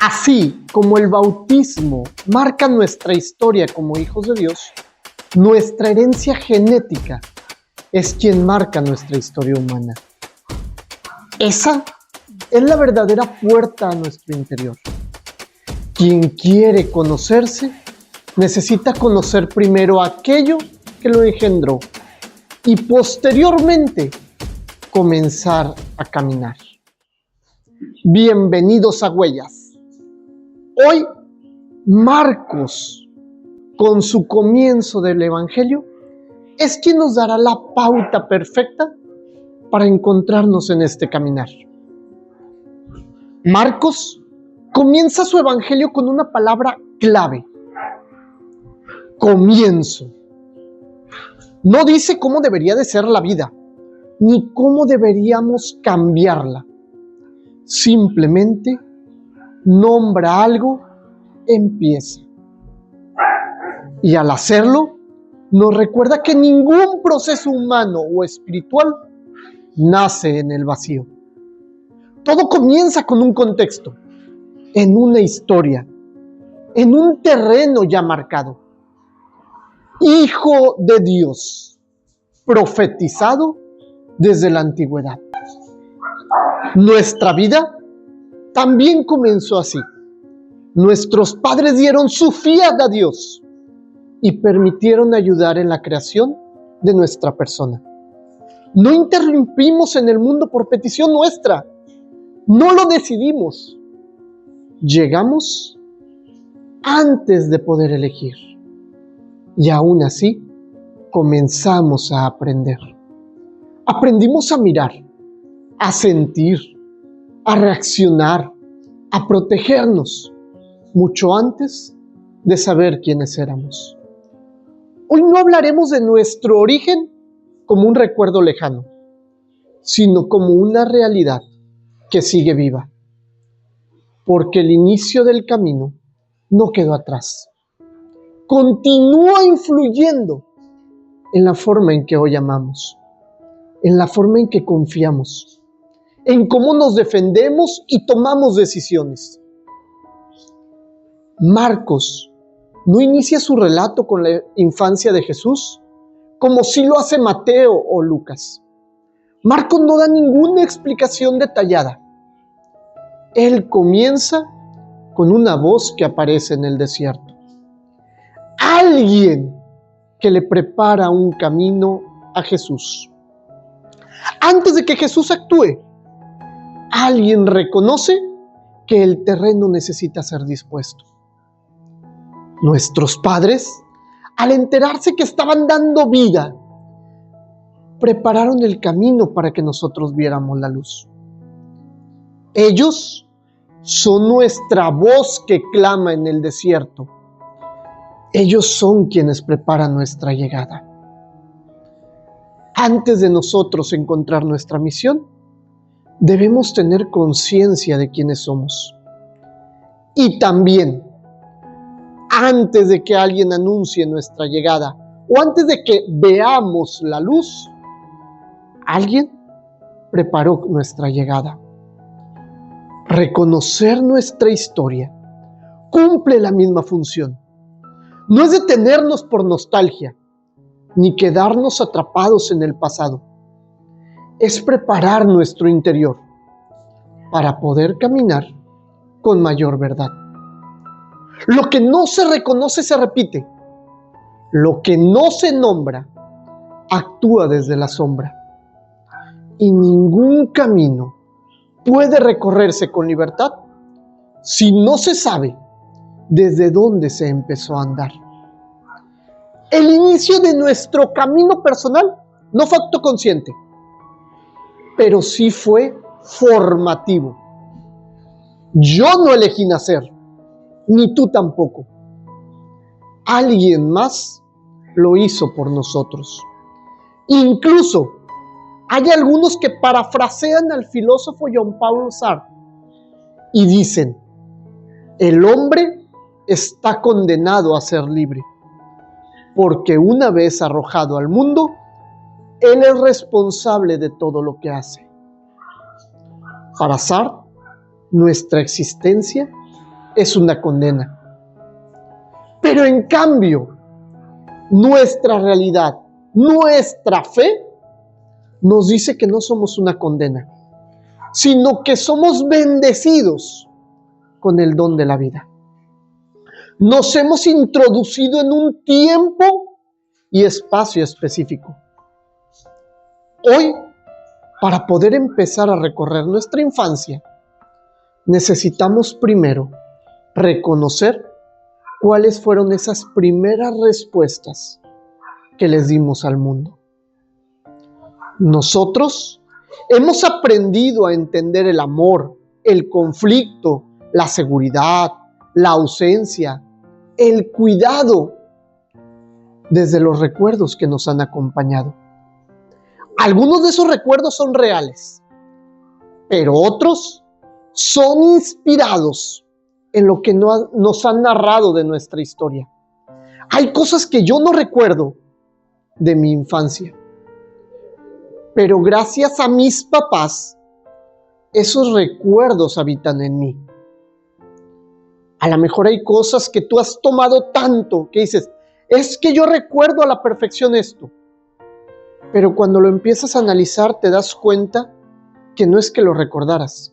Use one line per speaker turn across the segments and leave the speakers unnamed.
Así como el bautismo marca nuestra historia como hijos de Dios, nuestra herencia genética es quien marca nuestra historia humana. Esa es la verdadera puerta a nuestro interior. Quien quiere conocerse necesita conocer primero aquello que lo engendró y posteriormente comenzar a caminar. Bienvenidos a Huellas. Hoy, Marcos, con su comienzo del Evangelio, es quien nos dará la pauta perfecta para encontrarnos en este caminar. Marcos comienza su Evangelio con una palabra clave: comienzo. No dice cómo debería de ser la vida, ni cómo deberíamos cambiarla. Simplemente nombra algo, empieza. Y al hacerlo, nos recuerda que ningún proceso humano o espiritual nace en el vacío. Todo comienza con un contexto, en una historia, en un terreno ya marcado. Hijo de Dios, profetizado desde la antigüedad. Nuestra vida también comenzó así. Nuestros padres dieron su fiat a Dios y permitieron ayudar en la creación de nuestra persona. No interrumpimos en el mundo por petición nuestra. No lo decidimos. Llegamos antes de poder elegir. Y aún así, comenzamos a aprender. Aprendimos a mirar, a sentir, a reaccionar, a protegernos, mucho antes de saber quiénes éramos. Hoy no hablaremos de nuestro origen como un recuerdo lejano, sino como una realidad que sigue viva, porque el inicio del camino no quedó atrás. Continúa influyendo en la forma en que hoy amamos, en la forma en que confiamos, en cómo nos defendemos y tomamos decisiones. Marcos no inicia su relato con la infancia de Jesús como sí lo hace Mateo o Lucas. Marcos no da ninguna explicación detallada. Él comienza con una voz que aparece en el desierto. Alguien que le prepara un camino a Jesús. Antes de que Jesús actúe, alguien reconoce que el terreno necesita ser dispuesto. Nuestros padres, al enterarse que estaban dando vida, prepararon el camino para que nosotros viéramos la luz. Ellos son nuestra voz que clama en el desierto. Ellos son quienes preparan nuestra llegada. Antes de nosotros encontrar nuestra misión, debemos tener conciencia de quiénes somos. Y también, antes de que alguien anuncie nuestra llegada o antes de que veamos la luz, alguien preparó nuestra llegada. Reconocer nuestra historia cumple la misma función. No es detenernos por nostalgia, ni quedarnos atrapados en el pasado. Es preparar nuestro interior para poder caminar con mayor verdad. Lo que no se reconoce se repite. Lo que no se nombra actúa desde la sombra. Y ningún camino puede recorrerse con libertad si no se sabe desde dónde se empezó a andar. El inicio de nuestro camino personal no fue acto consciente, pero sí fue formativo. Yo no elegí nacer, ni tú tampoco. Alguien más lo hizo por nosotros. Incluso hay algunos que parafrasean al filósofo Jean Paul Sartre y dicen: el hombre está condenado a ser libre, porque una vez arrojado al mundo, él es responsable de todo lo que hace. Para Sartre, nuestra existencia es una condena. Pero en cambio, nuestra realidad, nuestra fe, nos dice que no somos una condena, sino que somos bendecidos con el don de la vida. Nos hemos introducido en un tiempo y espacio específico. Hoy, para poder empezar a recorrer nuestra infancia, necesitamos primero reconocer cuáles fueron esas primeras respuestas que les dimos al mundo. Nosotros hemos aprendido a entender el amor, el conflicto, la seguridad, la ausencia, el cuidado desde los recuerdos que nos han acompañado. Algunos de esos recuerdos son reales, pero otros son inspirados en lo que nos han narrado de nuestra historia. Hay cosas que yo no recuerdo de mi infancia, pero gracias a mis papás, esos recuerdos habitan en mí. A lo mejor hay cosas que tú has tomado tanto que dices, es que yo recuerdo a la perfección esto. Pero cuando lo empiezas a analizar te das cuenta que no es que lo recordaras,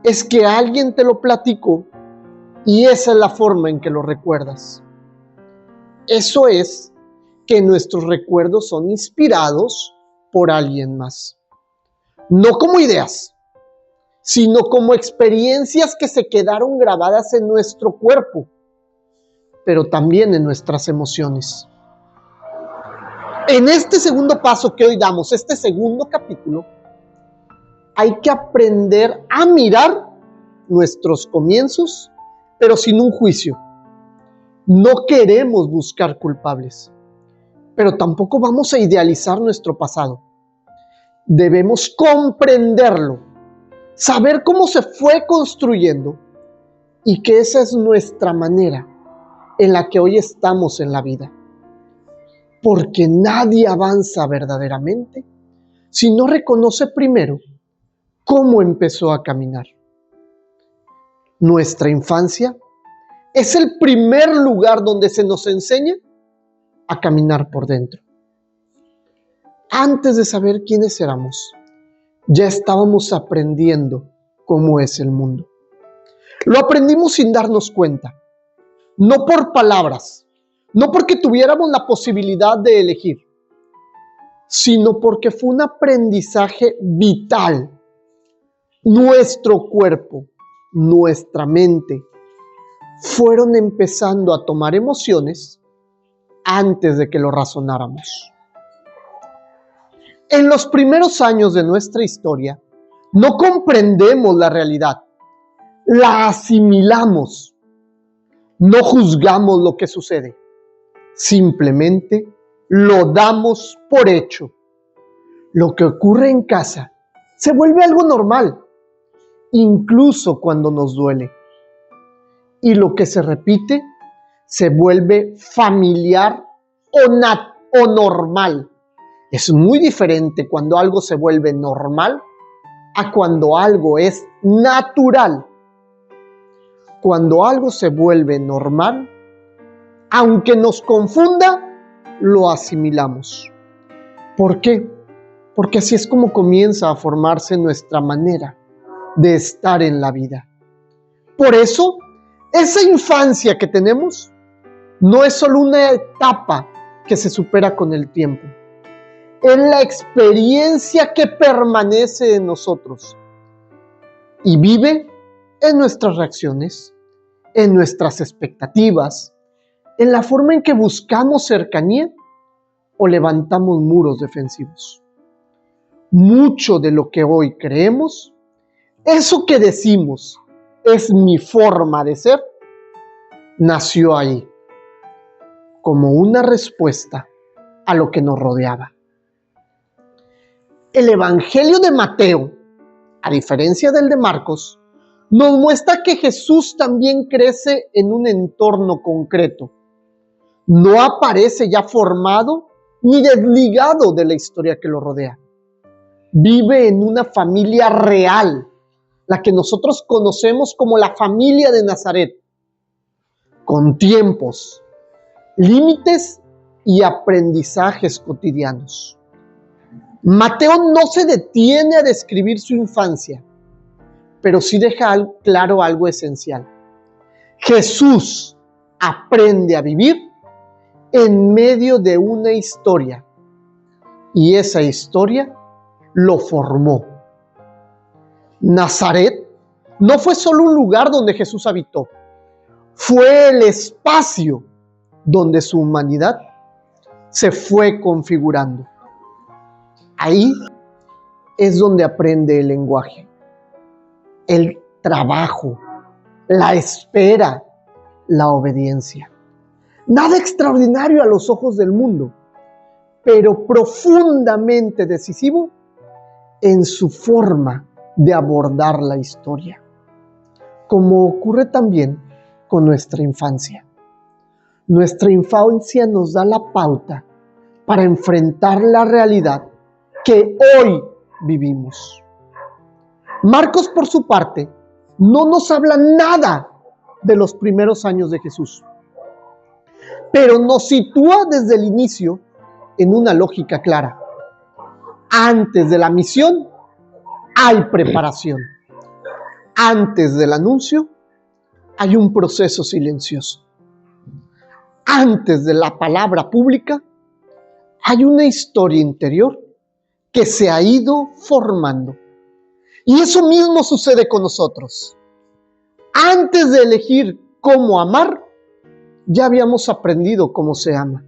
es que alguien te lo platicó y esa es la forma en que lo recuerdas. Eso es que nuestros recuerdos son inspirados por alguien más. No como ideas, sino como experiencias que se quedaron grabadas en nuestro cuerpo, pero también en nuestras emociones. En este segundo paso que hoy damos, este segundo capítulo, hay que aprender a mirar nuestros comienzos, pero sin un juicio. No queremos buscar culpables, pero tampoco vamos a idealizar nuestro pasado. Debemos comprenderlo, saber cómo se fue construyendo y que esa es nuestra manera en la que hoy estamos en la vida. Porque nadie avanza verdaderamente si no reconoce primero cómo empezó a caminar. Nuestra infancia es el primer lugar donde se nos enseña a caminar por dentro. Antes de saber quiénes éramos, ya estábamos aprendiendo cómo es el mundo. Lo aprendimos sin darnos cuenta, no por palabras, no porque tuviéramos la posibilidad de elegir, sino porque fue un aprendizaje vital. Nuestro cuerpo, nuestra mente, fueron empezando a tomar emociones antes de que lo razonáramos. En los primeros años de nuestra historia, no comprendemos la realidad, la asimilamos, no juzgamos lo que sucede. Simplemente lo damos por hecho. Lo que ocurre en casa se vuelve algo normal, incluso cuando nos duele. Y lo que se repite se vuelve familiar o normal. Es muy diferente cuando algo se vuelve normal a cuando algo es natural. Cuando algo se vuelve normal, aunque nos confunda, lo asimilamos. ¿Por qué? Porque así es como comienza a formarse nuestra manera de estar en la vida. Por eso, esa infancia que tenemos no es solo una etapa que se supera con el tiempo. Es la experiencia que permanece en nosotros y vive en nuestras reacciones, en nuestras expectativas, en la forma en que buscamos cercanía o levantamos muros defensivos. Mucho de lo que hoy creemos, eso que decimos es mi forma de ser, nació ahí, como una respuesta a lo que nos rodeaba. El Evangelio de Mateo, a diferencia del de Marcos, nos muestra que Jesús también crece en un entorno concreto. No aparece ya formado ni desligado de la historia que lo rodea. Vive en una familia real, la que nosotros conocemos como la familia de Nazaret, con tiempos, límites y aprendizajes cotidianos. Mateo no se detiene a describir su infancia, pero sí deja claro algo esencial. Jesús aprende a vivir en medio de una historia, y esa historia lo formó. Nazaret no fue solo un lugar donde Jesús habitó, fue el espacio donde su humanidad se fue configurando. Ahí es donde aprende el lenguaje, el trabajo, la espera, la obediencia. Nada extraordinario a los ojos del mundo, pero profundamente decisivo en su forma de abordar la historia, como ocurre también con nuestra infancia. Nuestra infancia nos da la pauta para enfrentar la realidad que hoy vivimos. Marcos, por su parte, no nos habla nada de los primeros años de Jesús, pero nos sitúa desde el inicio en una lógica clara. Antes de la misión hay preparación. Antes del anuncio hay un proceso silencioso. Antes de la palabra pública hay una historia interior que se ha ido formando. Y eso mismo sucede con nosotros. Antes de elegir cómo amar, ya habíamos aprendido cómo se ama.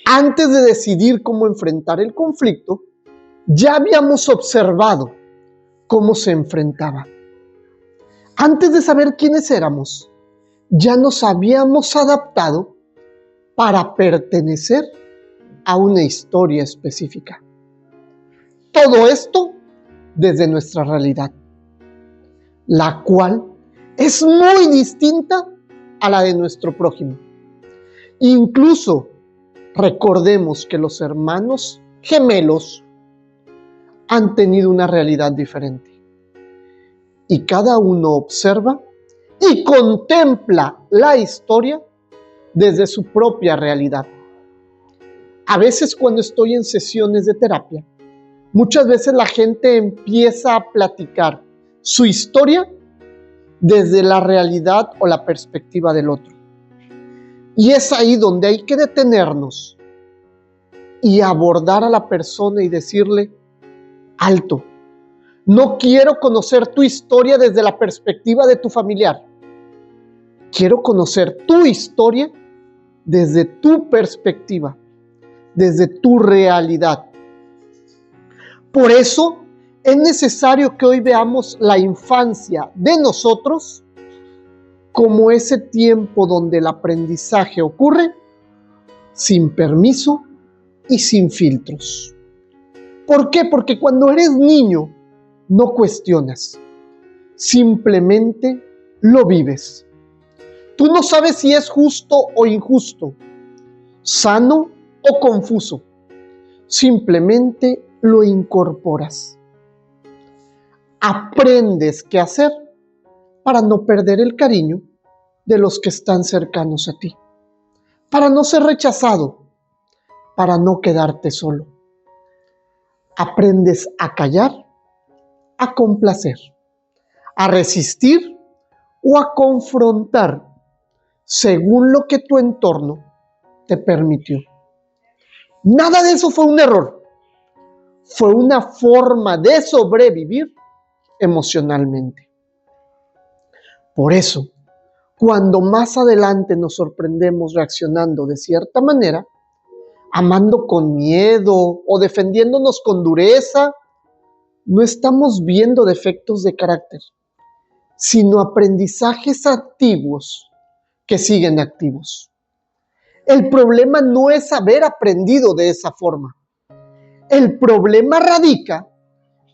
Antes de decidir cómo enfrentar el conflicto, ya habíamos observado cómo se enfrentaba. Antes de saber quiénes éramos, ya nos habíamos adaptado para pertenecer a una historia específica. Todo esto desde nuestra realidad, la cual es muy distinta a la de nuestro prójimo. Incluso recordemos que los hermanos gemelos han tenido una realidad diferente. Y cada uno observa y contempla la historia desde su propia realidad. A veces cuando estoy en sesiones de terapia, muchas veces la gente empieza a platicar su historia desde la realidad o la perspectiva del otro. Y es ahí donde hay que detenernos y abordar a la persona y decirle: alto, no quiero conocer tu historia desde la perspectiva de tu familiar. Quiero conocer tu historia desde tu perspectiva, desde tu realidad. Por eso es necesario que hoy veamos la infancia de nosotros como ese tiempo donde el aprendizaje ocurre sin permiso y sin filtros. ¿Por qué? Porque cuando eres niño no cuestionas, simplemente lo vives. Tú no sabes si es justo o injusto, sano o confuso, simplemente lo incorporas. Aprendes qué hacer para no perder el cariño de los que están cercanos a ti, para no ser rechazado, para no quedarte solo. Aprendes a callar, a complacer, a resistir o a confrontar según lo que tu entorno te permitió. Nada de eso fue un error, fue una forma de sobrevivir emocionalmente. Por eso, cuando más adelante nos sorprendemos reaccionando de cierta manera, amando con miedo o defendiéndonos con dureza, no estamos viendo defectos de carácter, sino aprendizajes antiguos que siguen activos. El problema no es haber aprendido de esa forma. El problema radica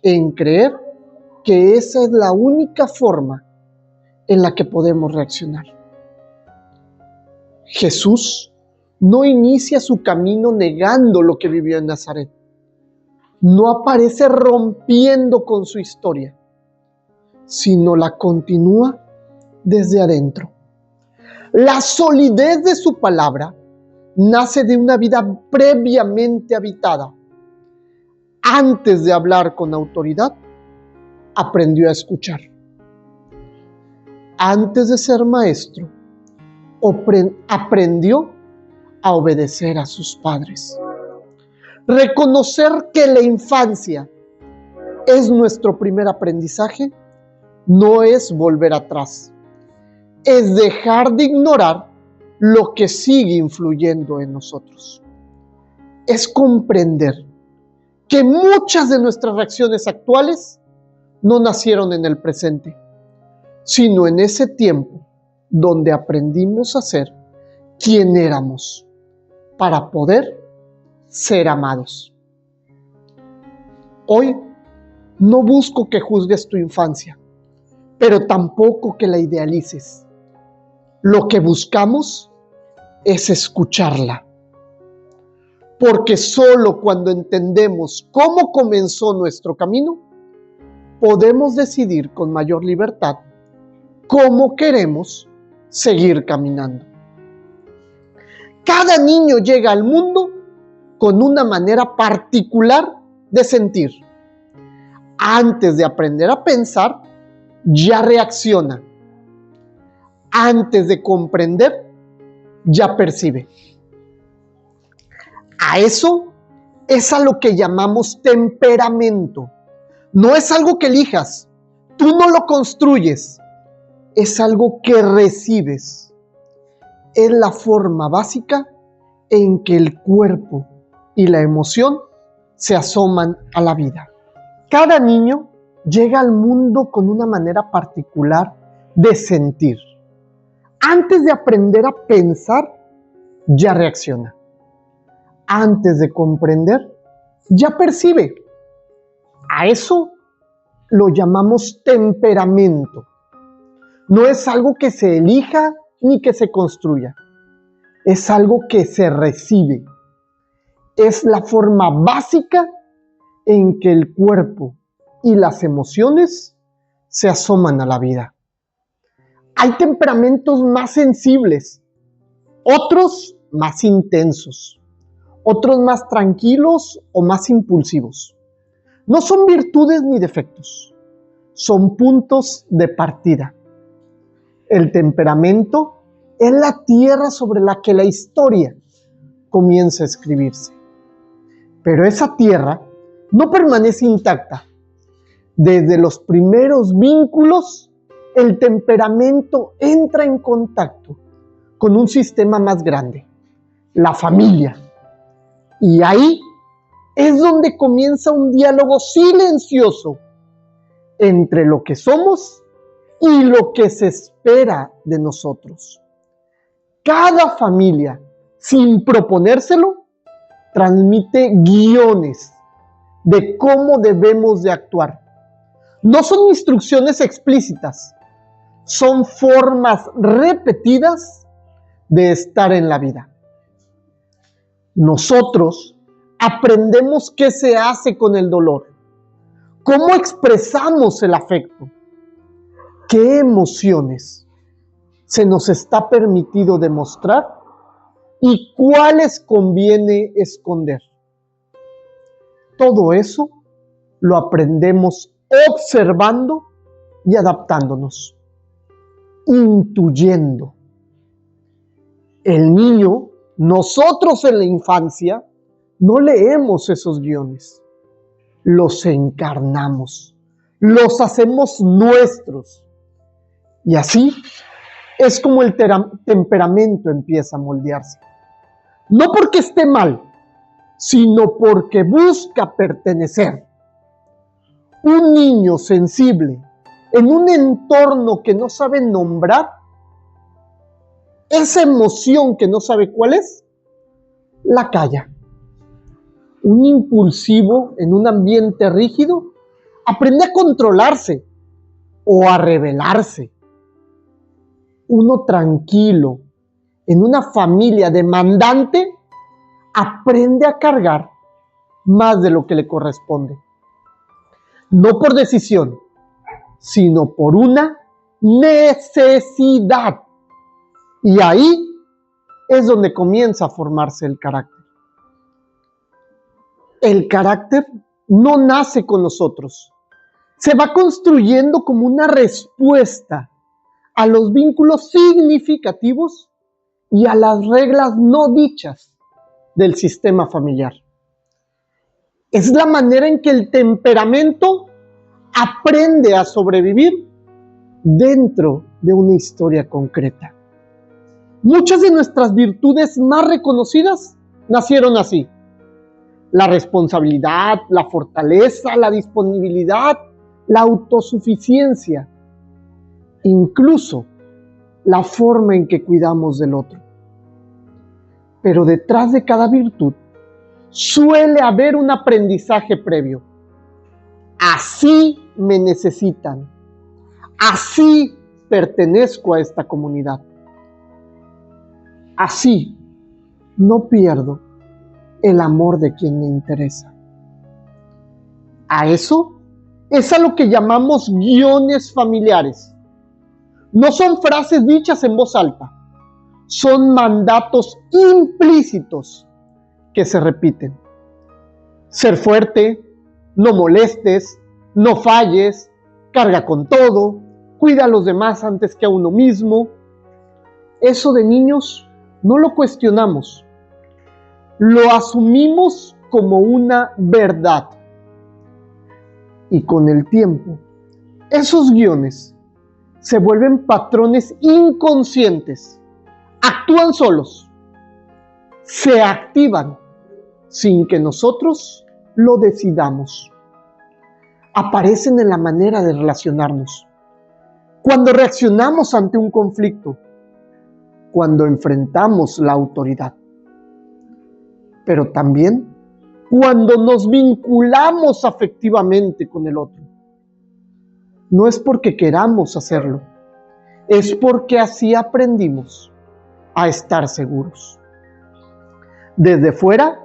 en creer que esa es la única forma en la que podemos reaccionar. Jesús no inicia su camino negando lo que vivió en Nazaret. No aparece rompiendo con su historia, sino la continúa desde adentro. La solidez de su palabra nace de una vida previamente habitada. Antes de hablar con autoridad, aprendió a escuchar. Antes de ser maestro, aprendió a obedecer a sus padres. Reconocer que la infancia es nuestro primer aprendizaje no es volver atrás, es dejar de ignorar lo que sigue influyendo en nosotros. Es comprender que muchas de nuestras reacciones actuales no nacieron en el presente, sino en ese tiempo donde aprendimos a ser quien éramos para poder ser amados. Hoy no busco que juzgues tu infancia, pero tampoco que la idealices. Lo que buscamos es escucharla. Porque solo cuando entendemos cómo comenzó nuestro camino, podemos decidir con mayor libertad cómo queremos seguir caminando. Cada niño llega al mundo con una manera particular de sentir. Antes de aprender a pensar, ya reacciona. Antes de comprender, ya percibe. A eso es a lo que llamamos temperamento. No es algo que elijas, tú no lo construyes, es algo que recibes. Es la forma básica en que el cuerpo y la emoción se asoman a la vida. Cada niño llega al mundo con una manera particular de sentir. Antes de aprender a pensar, ya reacciona. Antes de comprender, ya percibe. A eso lo llamamos temperamento. No es algo que se elija ni que se construya. Es algo que se recibe. Es la forma básica en que el cuerpo y las emociones se asoman a la vida. Hay temperamentos más sensibles, otros más intensos, otros más tranquilos o más impulsivos. No son virtudes ni defectos, son puntos de partida. El temperamento es la tierra sobre la que la historia comienza a escribirse. Pero esa tierra no permanece intacta. Desde los primeros vínculos, el temperamento entra en contacto con un sistema más grande, la familia. Y ahí es donde comienza un diálogo silencioso entre lo que somos y lo que se espera de nosotros. Cada familia, sin proponérselo, transmite guiones de cómo debemos de actuar. No son instrucciones explícitas, son formas repetidas de estar en la vida. Nosotros aprendemos qué se hace con el dolor, cómo expresamos el afecto, qué emociones se nos está permitido demostrar y cuáles conviene esconder. Todo eso lo aprendemos observando y adaptándonos, intuyendo. El niño, nosotros en la infancia, no leemos esos guiones, los encarnamos, los hacemos nuestros. Y así es como el temperamento empieza a moldearse. No porque esté mal, sino porque busca pertenecer. Un niño sensible en un entorno que no sabe nombrar, esa emoción que no sabe cuál es, la calla. Un impulsivo en un ambiente rígido aprende a controlarse o a rebelarse. Uno tranquilo en una familia demandante aprende a cargar más de lo que le corresponde. No por decisión, sino por una necesidad. Y ahí es donde comienza a formarse el carácter. El carácter no nace con nosotros. Se va construyendo como una respuesta a los vínculos significativos y a las reglas no dichas del sistema familiar. Es la manera en que el temperamento aprende a sobrevivir dentro de una historia concreta. Muchas de nuestras virtudes más reconocidas nacieron así. La responsabilidad, la fortaleza, la disponibilidad, la autosuficiencia, incluso la forma en que cuidamos del otro. Pero detrás de cada virtud suele haber un aprendizaje previo. Así me necesitan. Así pertenezco a esta comunidad. Así no pierdo el amor de quien me interesa. A eso es a lo que llamamos guiones familiares. No son frases dichas en voz alta, son mandatos implícitos que se repiten. Ser fuerte, no molestes, no falles, carga con todo, cuida a los demás antes que a uno mismo. Eso de niños no lo cuestionamos, lo asumimos como una verdad. Y con el tiempo, esos guiones se vuelven patrones inconscientes, actúan solos, se activan sin que nosotros lo decidamos. Aparecen en la manera de relacionarnos, cuando reaccionamos ante un conflicto, cuando enfrentamos la autoridad, pero también cuando nos vinculamos afectivamente con el otro. No es porque queramos hacerlo, es porque así aprendimos a estar seguros. Desde fuera,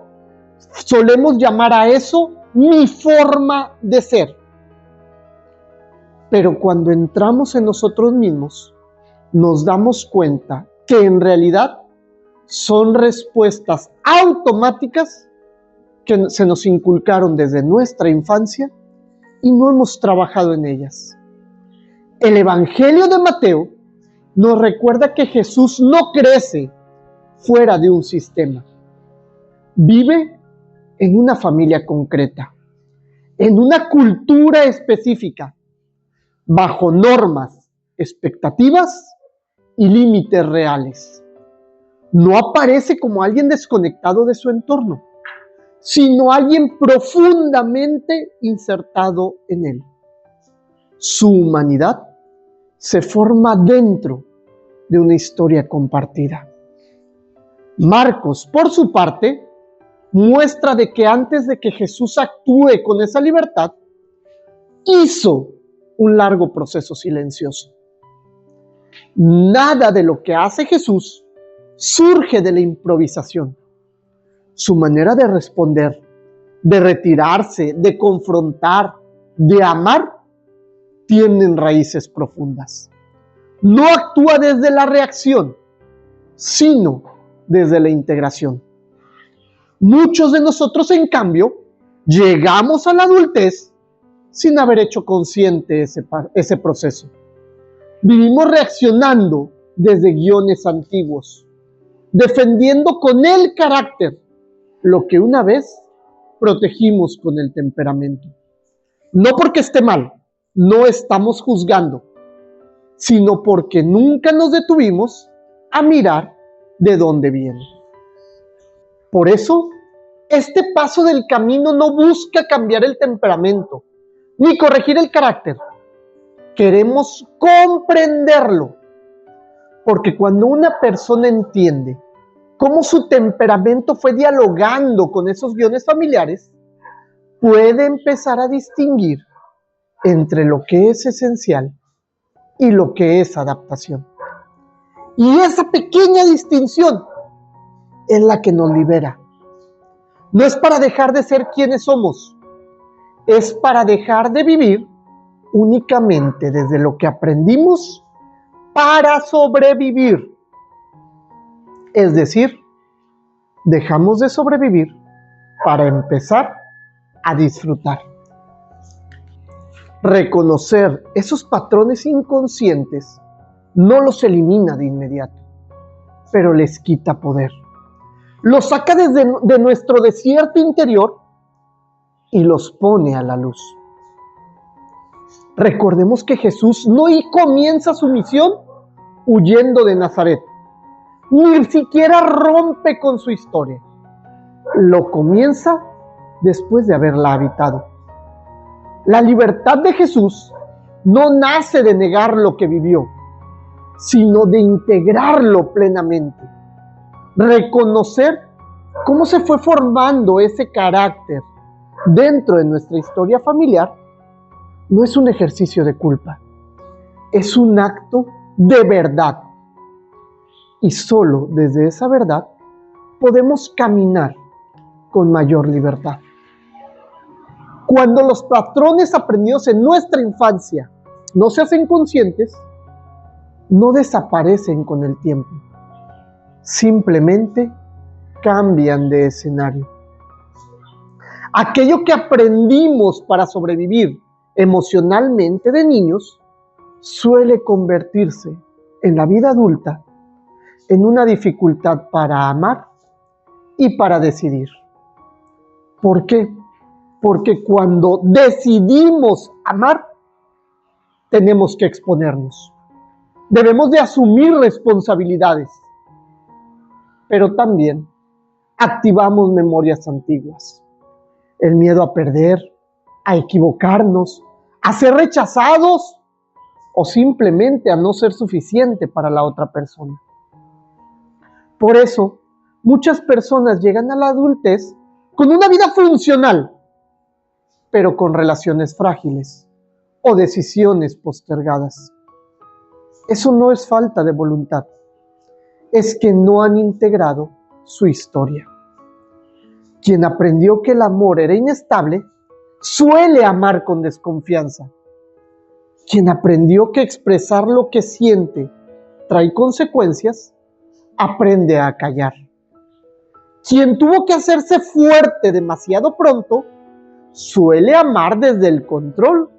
solemos llamar a eso mi forma de ser. Pero cuando entramos en nosotros mismos, nos damos cuenta que en realidad son respuestas automáticas que se nos inculcaron desde nuestra infancia y no hemos trabajado en ellas. El Evangelio de Mateo nos recuerda que Jesús no crece fuera de un sistema. Vive en una familia concreta, en una cultura específica, bajo normas, expectativas y límites reales. No aparece como alguien desconectado de su entorno, sino alguien profundamente insertado en él. Su humanidad se forma dentro de una historia compartida. Marcos, por su parte, muestra de que antes de que Jesús actúe con esa libertad, hizo un largo proceso silencioso. Nada de lo que hace Jesús surge de la improvisación. Su manera de responder, de retirarse, de confrontar, de amar, tienen raíces profundas. No actúa desde la reacción, sino desde la integración. Muchos de nosotros, en cambio, llegamos a la adultez sin haber hecho consciente ese proceso. Vivimos reaccionando desde guiones antiguos, defendiendo con el carácter lo que una vez protegimos con el temperamento. No porque esté mal, no estamos juzgando, sino porque nunca nos detuvimos a mirar de dónde viene. Por eso, este paso del camino no busca cambiar el temperamento, ni corregir el carácter. Queremos comprenderlo, porque cuando una persona entiende cómo su temperamento fue dialogando con esos guiones familiares, puede empezar a distinguir entre lo que es esencial y lo que es adaptación. Y esa pequeña distinción es la que nos libera. No es para dejar de ser quienes somos, es para dejar de vivir únicamente desde lo que aprendimos para sobrevivir Es decir, dejamos de sobrevivir para empezar a disfrutar. Reconocer esos patrones inconscientes no los elimina de inmediato, pero les quita poder. Los saca de nuestro desierto interior y los pone a la luz. Recordemos que Jesús no comienza su misión huyendo de Nazaret, ni siquiera rompe con su historia. Lo comienza después de haberla habitado. La libertad de Jesús no nace de negar lo que vivió, sino de integrarlo plenamente. Reconocer cómo se fue formando ese carácter dentro de nuestra historia familiar no es un ejercicio de culpa, es un acto de verdad. Y solo desde esa verdad podemos caminar con mayor libertad. Cuando los patrones aprendidos en nuestra infancia no se hacen conscientes, no desaparecen con el tiempo, simplemente cambian de escenario. Aquello que aprendimos para sobrevivir emocionalmente de niños suele convertirse en la vida adulta en una dificultad para amar y para decidir. ¿Por qué? Porque cuando decidimos amar, tenemos que exponernos. Debemos de asumir responsabilidades, pero también activamos memorias antiguas. El miedo a perder, a equivocarnos, a ser rechazados o simplemente a no ser suficiente para la otra persona. Por eso, muchas personas llegan a la adultez con una vida funcional, pero con relaciones frágiles o decisiones postergadas. Eso no es falta de voluntad, es que no han integrado su historia. Quien aprendió que el amor era inestable, suele amar con desconfianza. Quien aprendió que expresar lo que siente trae consecuencias, aprende a callar. Quien tuvo que hacerse fuerte demasiado pronto, suele amar desde el control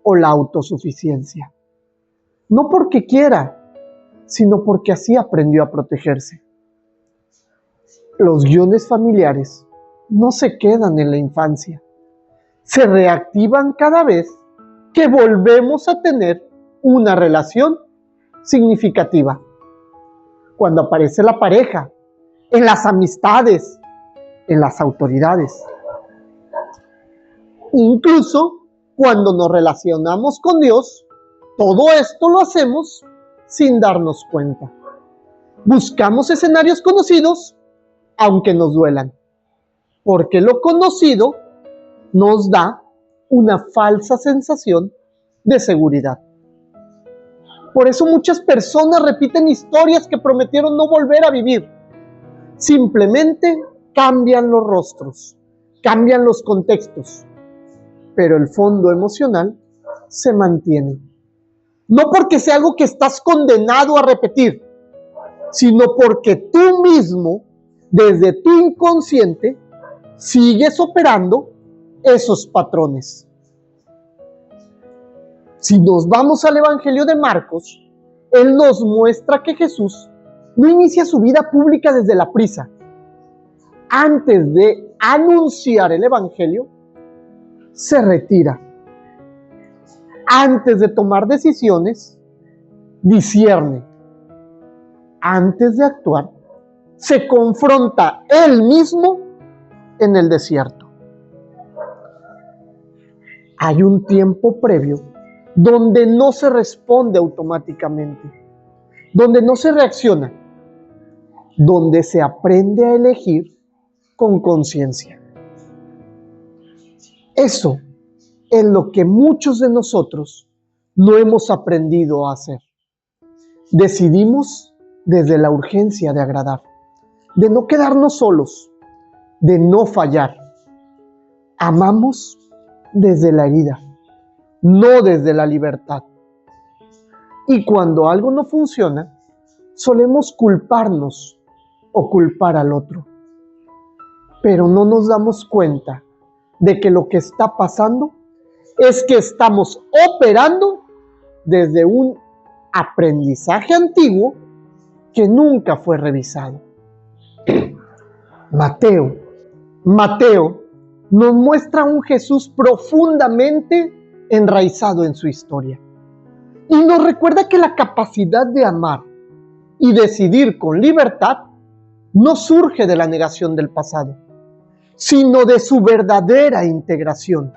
o la autosuficiencia. No porque quiera, sino porque así aprendió a protegerse. Los guiones familiares no se quedan en la infancia, se reactivan cada vez que volvemos a tener una relación significativa. Cuando aparece la pareja, en las amistades, en las autoridades. Incluso cuando nos relacionamos con Dios, todo esto lo hacemos sin darnos cuenta. Buscamos escenarios conocidos, aunque nos duelan, porque lo conocido nos da una falsa sensación de seguridad. Por eso muchas personas repiten historias que prometieron no volver a vivir. Simplemente cambian los rostros, cambian los contextos, pero el fondo emocional se mantiene. No porque sea algo que estás condenado a repetir, sino porque tú mismo, desde tu inconsciente, sigues operando esos patrones. Si nos vamos al Evangelio de Marcos, él nos muestra que Jesús no inicia su vida pública desde la prisa. Antes de anunciar el Evangelio, se retira. Antes de tomar decisiones, discierne. Antes de actuar, se confronta él mismo en el desierto. Hay un tiempo previo donde no se responde automáticamente, donde no se reacciona, donde se aprende a elegir con conciencia. Eso es lo que muchos de nosotros no hemos aprendido a hacer. Decidimos desde la urgencia de agradar, de no quedarnos solos, de no fallar. Amamos desde la herida, no desde la libertad. Y cuando algo no funciona, solemos culparnos o culpar al otro. Pero no nos damos cuenta de que lo que está pasando es que estamos operando desde un aprendizaje antiguo que nunca fue revisado. Mateo nos muestra un Jesús profundamente enraizado en su historia y nos recuerda que la capacidad de amar y decidir con libertad no surge de la negación del pasado, sino de su verdadera integración.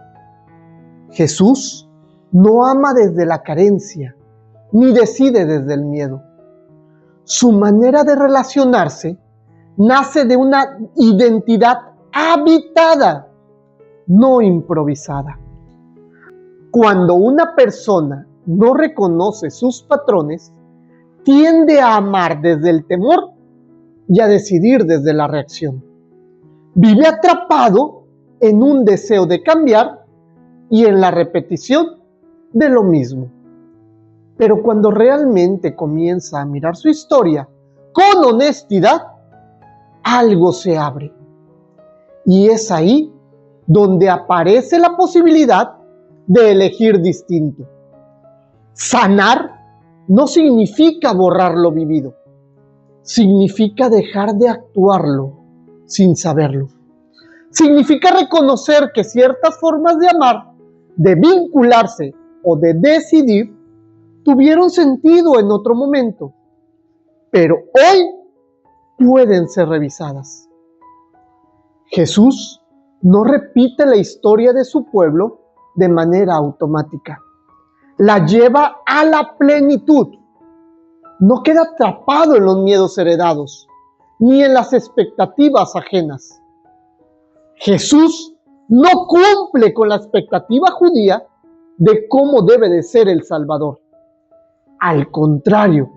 Jesús no ama desde la carencia, ni decide desde el miedo. Su manera de relacionarse nace de una identidad habitada, no improvisada. Cuando una persona no reconoce sus patrones, tiende a amar desde el temor y a decidir desde la reacción. Vive atrapado en un deseo de cambiar y en la repetición de lo mismo. Pero cuando realmente comienza a mirar su historia con honestidad, algo se abre. Y es ahí donde aparece la posibilidad de elegir distinto. Sanar no significa borrar lo vivido, significa dejar de actuarlo sin saberlo. Significa reconocer que ciertas formas de amar, de vincularse o de decidir tuvieron sentido en otro momento, pero hoy pueden ser revisadas. Jesús no repite la historia de su pueblo de manera automática. La lleva a la plenitud. No queda atrapado en los miedos heredados, ni en las expectativas ajenas. Jesús no cumple con la expectativa judía de cómo debe de ser el Salvador. Al contrario,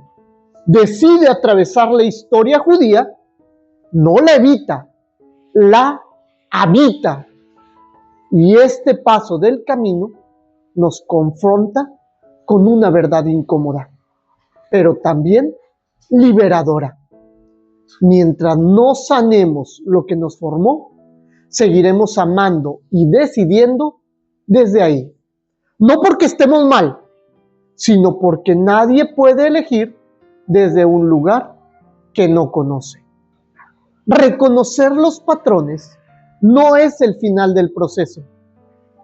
decide atravesar la historia judía, no la evita, la habita. Y este paso del camino nos confronta con una verdad incómoda, pero también liberadora. Mientras no sanemos lo que nos formó, seguiremos amando y decidiendo desde ahí. No porque estemos mal, sino porque nadie puede elegir desde un lugar que no conoce. Reconocer los patrones no es el final del proceso,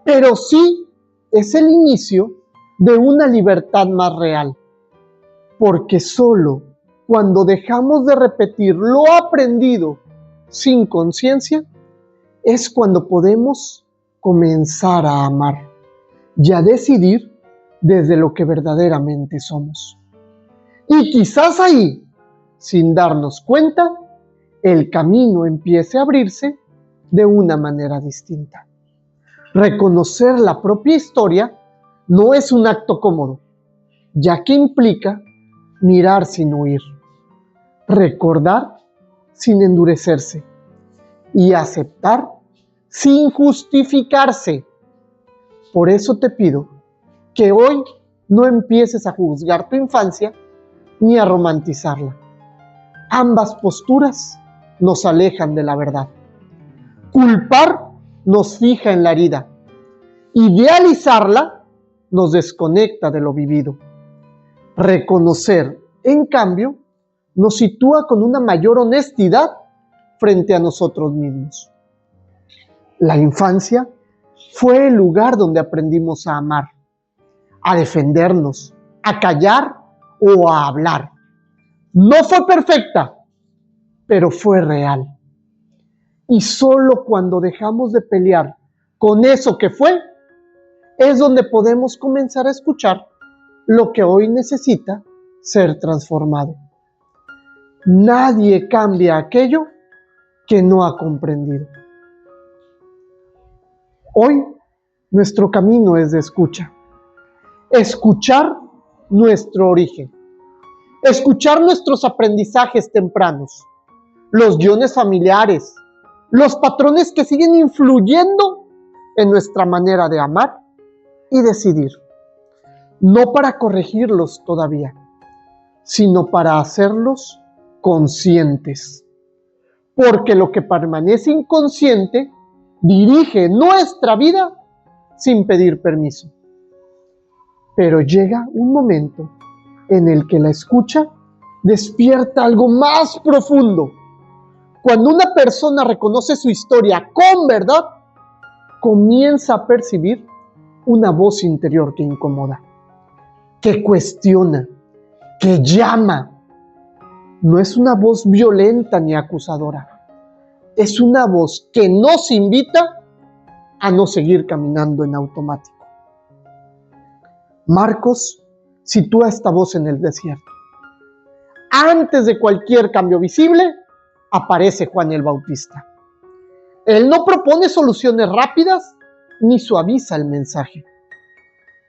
pero sí es el inicio de una libertad más real. Porque solo cuando dejamos de repetir lo aprendido sin conciencia, es cuando podemos comenzar a amar y a decidir desde lo que verdaderamente somos. Y quizás ahí, sin darnos cuenta, el camino empiece a abrirse de una manera distinta. Reconocer la propia historia no es un acto cómodo, ya que implica mirar sin huir, recordar sin endurecerse y aceptar sin justificarse. Por eso te pido que hoy no empieces a juzgar tu infancia ni a romantizarla. Ambas posturas nos alejan de la verdad. Culpar nos fija en la herida. Idealizarla nos desconecta de lo vivido. Reconocer, en cambio, nos sitúa con una mayor honestidad frente a nosotros mismos. La infancia fue el lugar donde aprendimos a amar, a defendernos, a callar o a hablar. No fue perfecta, pero fue real. Y solo cuando dejamos de pelear con eso que fue, es donde podemos comenzar a escuchar lo que hoy necesita ser transformado. Nadie cambia aquello que no ha comprendido. Hoy nuestro camino es de escucha. Escuchar nuestro origen. Escuchar nuestros aprendizajes tempranos, los guiones familiares, los patrones que siguen influyendo en nuestra manera de amar y decidir. No para corregirlos todavía, sino para hacerlos conscientes. porque lo que permanece inconsciente dirige nuestra vida sin pedir permiso. Pero llega un momento en el que la escucha despierta algo más profundo. Cuando una persona reconoce su historia con verdad, comienza a percibir una voz interior que incomoda, que cuestiona, que llama. No es una voz violenta ni acusadora. Es una voz que nos invita a no seguir caminando en automático. Marcos sitúa esta voz en el desierto. Antes de cualquier cambio visible, aparece Juan el Bautista. Él no propone soluciones rápidas ni suaviza el mensaje.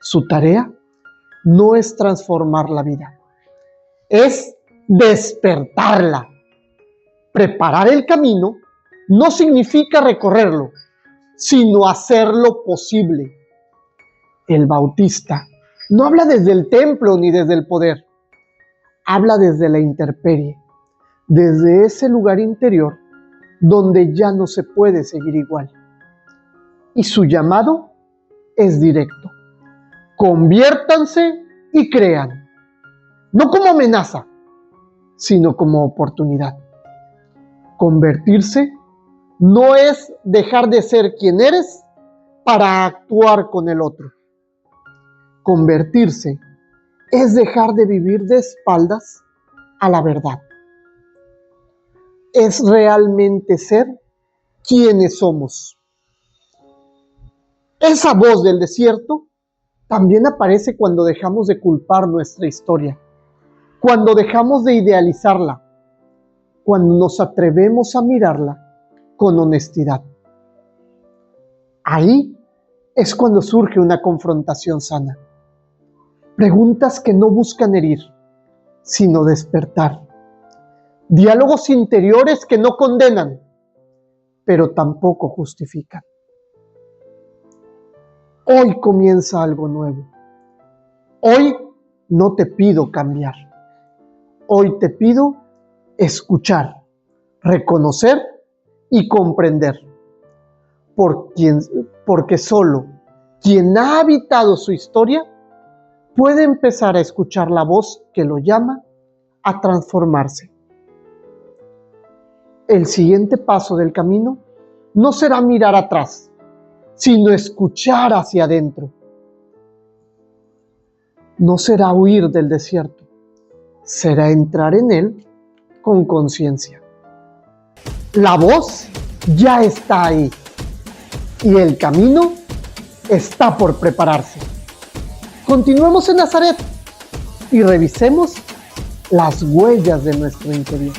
Su tarea no es transformar la vida, es despertarla. Preparar el camino no significa recorrerlo, sino hacerlo posible. El Bautista no habla desde el templo ni desde el poder, habla desde la intemperie, desde ese lugar interior donde ya no se puede seguir igual. Y su llamado es directo: conviértanse y crean, no como amenaza, sino como oportunidad. Convertirse no es dejar de ser quien eres para actuar con el otro. Convertirse es dejar de vivir de espaldas a la verdad. Es realmente ser quienes somos. Esa voz del desierto también aparece cuando dejamos de culpar nuestra historia, cuando dejamos de idealizarla, cuando nos atrevemos a mirarla con honestidad. Ahí es cuando surge una confrontación sana. Preguntas que no buscan herir, sino despertar. Diálogos interiores que no condenan, pero tampoco justifican. Hoy comienza algo nuevo. Hoy no te pido cambiar. Hoy te pido escuchar, reconocer y comprender. Porque solo quien ha habitado su historia puede empezar a escuchar la voz que lo llama a transformarse. El siguiente paso del camino no será mirar atrás, sino escuchar hacia adentro. No será huir del desierto, será entrar en él con conciencia. La voz ya está ahí y el camino está por prepararse. Continuemos en Nazaret y revisemos las huellas de nuestro interior.